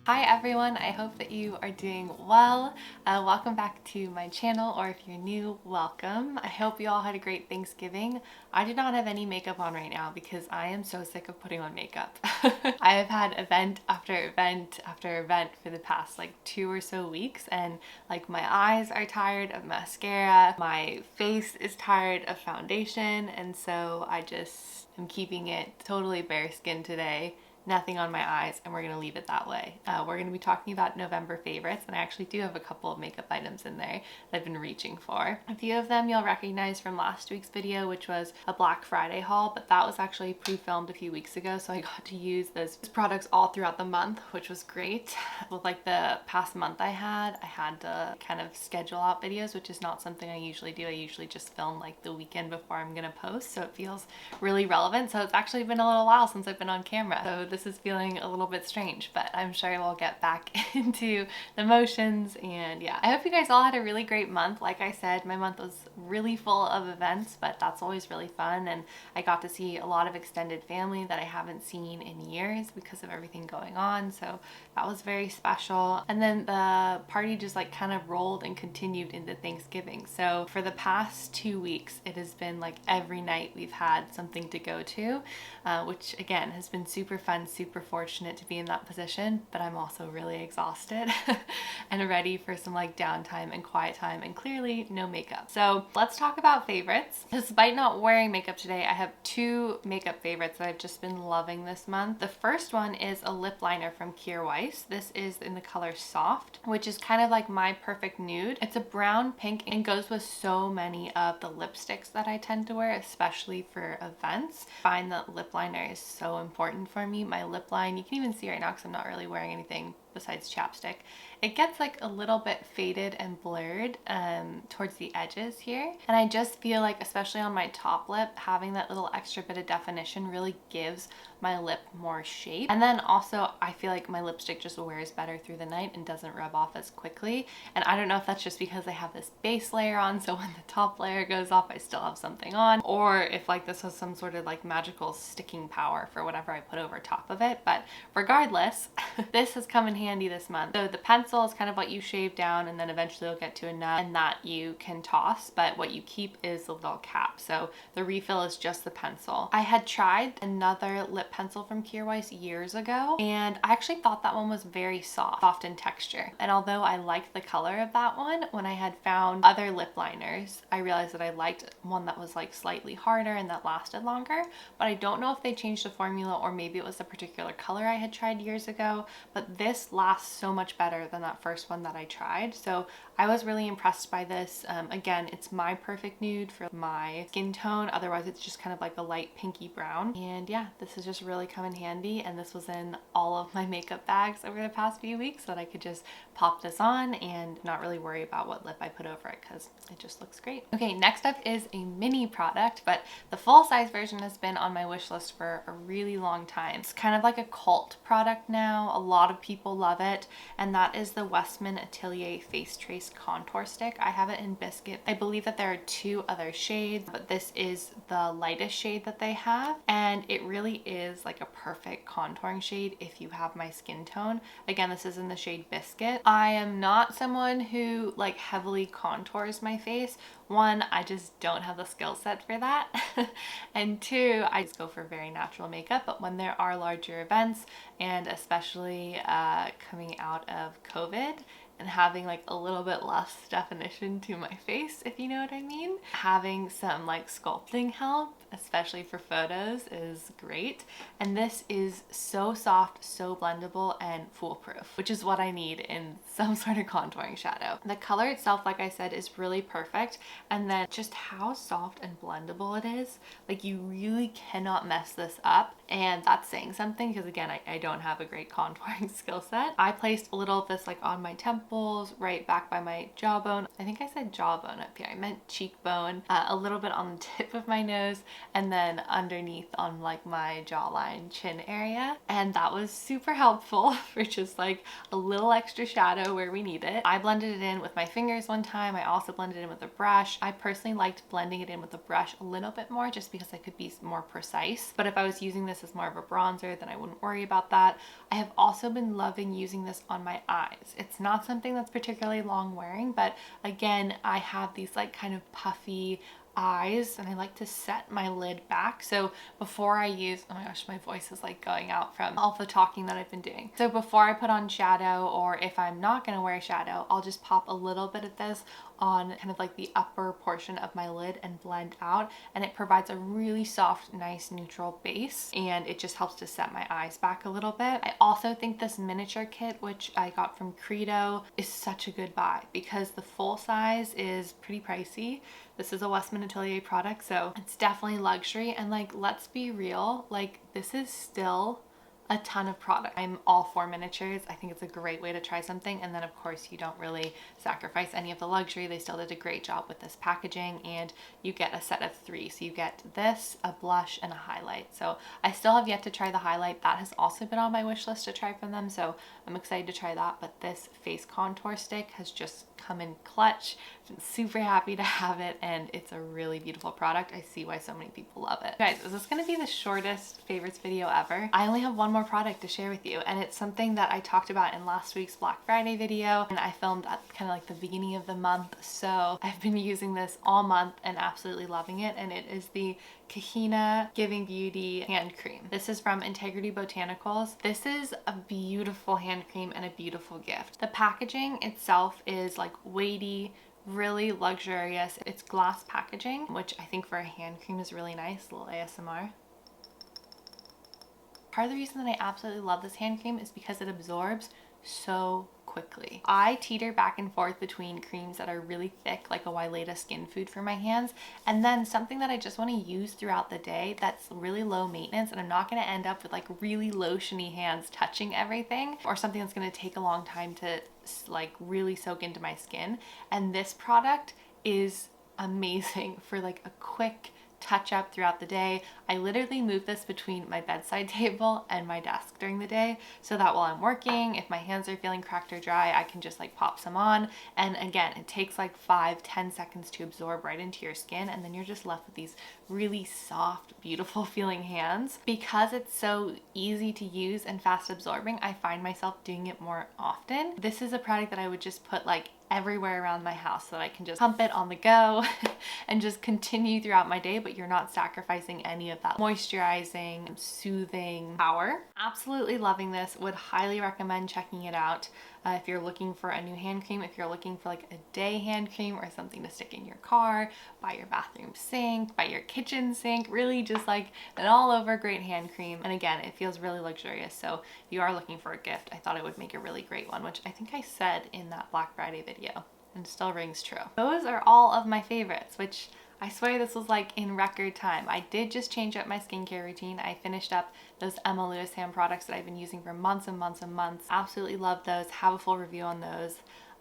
Hi everyone, I hope that you are doing well. Welcome back to my channel, or if you're new, welcome. I hope you all had a great Thanksgiving. I do not have any makeup on right now because I am so sick of putting on makeup. I have had event after event after event for the past like 2 or so weeks, and like my eyes are tired of mascara, my face is tired of foundation, and so I just am keeping it totally bare skin today. Nothing on my eyes, and we're gonna leave it that way. We're gonna be talking about November favorites, and I actually do have a couple of makeup items in there that I've been reaching for. A few of them you'll recognize from last week's video, which was a Black Friday haul, but that was actually pre-filmed a few weeks ago, so I got to use those products all throughout the month, which was great. With like the past month I had to kind of schedule out videos, which is not something I usually do. I usually just film like the weekend before I'm gonna post, so it feels really relevant. So it's actually been a little while since I've been on camera, so this is feeling a little bit strange, but I'm sure we'll get back into the motions. And yeah, I hope you guys all had a really great month. Like I said, my month was really full of events, but that's always really fun, and I got to see a lot of extended family that I haven't seen in years because of everything going on, so that was very special. And then the party just like kind of rolled and continued into Thanksgiving. So for the past 2 weeks, it has been like every night we've had something to go to, which again has been super fun, super fortunate to be in that position, but I'm also really exhausted and ready for some like downtime and quiet time, and clearly no makeup. So let's talk about favorites. Despite not wearing makeup today, I have 2 makeup favorites that I've just been loving this month. The first one is a lip liner from Kjaer Weis. This is in the color Soft, which is kind of like my perfect nude. It's a brown pink and goes with so many of the lipsticks that I tend to wear, especially for events. I find that lip liner is so important for me. My lip line, you can even see right now because I'm not really wearing anything besides chapstick, it gets like a little bit faded and blurred towards the edges here, and I just feel like, especially on my top lip, having that little extra bit of definition really gives my lip more shape. And then also I feel like my lipstick just wears better through the night and doesn't rub off as quickly, and I don't know if that's just because I have this base layer on, so when the top layer goes off I still have something on, or if like this has some sort of like magical sticking power for whatever I put over top of it. But regardless, this has come in handy this month. So the pencil is kind of what you shave down, and then eventually you'll get to a nut, and that you can toss, but what you keep is the little cap. So the refill is just the pencil. I had tried another lip pencil from Kjaer Weis years ago, and I actually thought that one was very soft in texture. And although I liked the color of that one, when I had found other lip liners, I realized that I liked one that was like slightly harder and that lasted longer. But I don't know if they changed the formula, or maybe it was a particular color I had tried years ago, but this lasts so much better than that first one that I tried. So I was really impressed by this. Again, it's my perfect nude for my skin tone. Otherwise it's just kind of like a light pinky brown. And yeah, this has just really come in handy, and this was in all of my makeup bags over the past few weeks, so that I could just pop this on and not really worry about what lip I put over it because it just looks great. Okay, next up is a mini product, but the full size version has been on my wish list for a really long time. It's kind of like a cult product now. A lot of people love it, and that is the Westman Atelier Face Trace Contour Stick. I have it in Biscuit. I believe that there are 2 other shades, but this is the lightest shade that they have, and it really is like a perfect contouring shade if you have my skin tone. Again, this is in the shade Biscuit. I am not someone who like heavily contours my face. 1, I just don't have the skill set for that. And 2, I just go for very natural makeup. But when there are larger events, and especially coming out of COVID, and having like a little bit less definition to my face, if you know what I mean, having some like sculpting help, especially for photos, is great. And this is so soft, so blendable, and foolproof, which is what I need in some sort of contouring shadow. The color itself, like I said, is really perfect, and then just how soft and blendable it is, like you really cannot mess this up. And that's saying something, because again, I don't have a great contouring skill set. I placed a little of this like on my temple temples, right back by my jawbone. I think I said jawbone up here. I meant cheekbone, a little bit on the tip of my nose, and then underneath on like my jawline, chin area. And that was super helpful for just like a little extra shadow where we need it. I blended it in with my fingers one time. I also blended it in with a brush. I personally liked blending it in with a brush a little bit more just because I could be more precise. But if I was using this as more of a bronzer, then I wouldn't worry about that. I have also been loving using this on my eyes. It's not something that's particularly long wearing, but again, I have these like kind of puffy eyes and I like to set my lid back. So before I use, oh my gosh, my voice is like going out from all the talking that I've been doing. So before I put on shadow, or if I'm not gonna wear shadow, I'll just pop a little bit of this on kind of like the upper portion of my lid and blend out, and it provides a really soft, nice neutral base, and it just helps to set my eyes back a little bit. I also think this miniature kit, which I got from Credo, is such a good buy because the full size is pretty pricey. This is a Westman Atelier product, so it's definitely luxury, and like, let's be real, like this is still a ton of product. I'm all for miniatures. I think it's a great way to try something, and then of course you don't really sacrifice any of the luxury. They still did a great job with this packaging, and you get a set of 3. So you get this, a blush, and a highlight. So I still have yet to try the highlight. That has also been on my wish list to try from them, so I'm excited to try that. But this face contour stick has just come in clutch. I'm super happy to have it, and it's a really beautiful product. I see why so many people love it. Guys, is this gonna be the shortest favorites video ever? I only have one more product to share with you, and it's something that I talked about in last week's Black Friday video, and I filmed at kind of like the beginning of the month. So I've been using this all month and absolutely loving it, and it is the Kahina Giving Beauty hand cream. This is from Integrity Botanicals. This is a beautiful hand cream and a beautiful gift. The packaging itself is like weighty, really luxurious. It's glass packaging, which I think for a hand cream is really nice. A little ASMR. Part of the reason that I absolutely love this hand cream is because it absorbs so quickly. I teeter back and forth between creams that are really thick, like a Wyleta Skin Food for my hands, and then something that I just want to use throughout the day that's really low maintenance, and I'm not going to end up with like really lotiony hands touching everything, or something that's going to take a long time to like really soak into my skin. And this product is amazing for like a quick touch up throughout the day. I literally move this between my bedside table and my desk during the day, so that while I'm working, if my hands are feeling cracked or dry, I can just like pop some on. And again, it takes like 5-10 seconds to absorb right into your skin, and then you're just left with these really soft, beautiful feeling hands. Because it's so easy to use and fast absorbing, I find myself doing it more often. This is a product that I would just put like everywhere around my house so that I can just pump it on the go and just continue throughout my day, but you're not sacrificing any of that moisturizing, soothing power. Absolutely loving this. Would highly recommend checking it out. If you're looking for a new hand cream, if you're looking for like a day hand cream or something to stick in your car, by your bathroom sink, by your kitchen sink, really just like an all over great hand cream. And again, it feels really luxurious. So if you are looking for a gift, I thought it would make a really great one, which I think I said in that Black Friday video, and still rings true. Those are all of my favorites, which I swear this was like in record time. I did just change up my skincare routine. I finished up those Emma Lewis hand products that I've been using for months and months and months. Absolutely love those. Have a full review on those.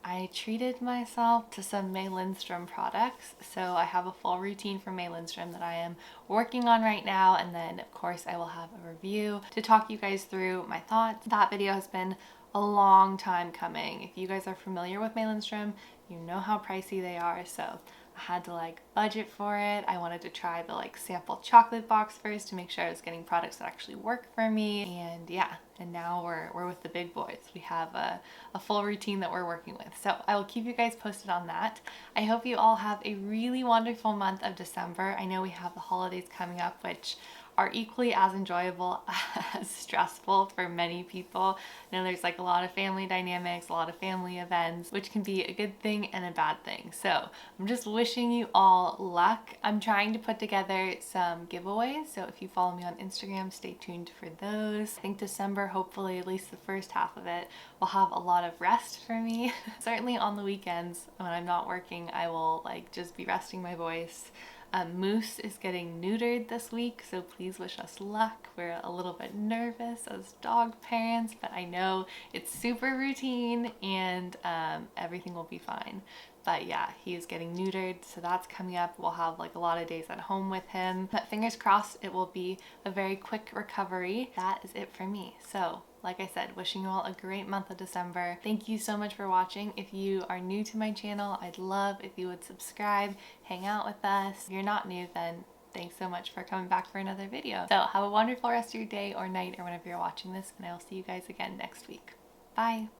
I treated myself to some May Lindstrom products, so I have a full routine for May Lindstrom that I am working on right now, and then of course I will have a review to talk you guys through my thoughts. That video has been a long time coming. If you guys are familiar with May Lindstrom, you know how pricey they are, so I had to like budget for it. I wanted to try the like sample chocolate box first to make sure I was getting products that actually work for me. And yeah, and now we're with the big boys. We have a full routine that we're working with. So I will keep you guys posted on that. I hope you all have a really wonderful month of December. I know we have the holidays coming up, which are equally as enjoyable as stressful for many people. I know there's like a lot of family dynamics, a lot of family events, which can be a good thing and a bad thing. So I'm just wishing you all luck. I'm trying to put together some giveaways, so if you follow me on Instagram, stay tuned for those. I think December, hopefully at least the first half of it, will have a lot of rest for me. Certainly on the weekends when I'm not working, I will like just be resting my voice. Moose is getting neutered this week, so please wish us luck. We're a little bit nervous as dog parents, but I know it's super routine and everything will be fine. But yeah, he is getting neutered, so that's coming up. We'll have like a lot of days at home with him, but fingers crossed it will be a very quick recovery. That is it for me. So like I said, wishing you all a great month of December. Thank you so much for watching. If you are new to my channel, I'd love if you would subscribe, hang out with us. If you're not new, then thanks so much for coming back for another video. So have a wonderful rest of your day or night or whenever you're watching this, and I will see you guys again next week. Bye.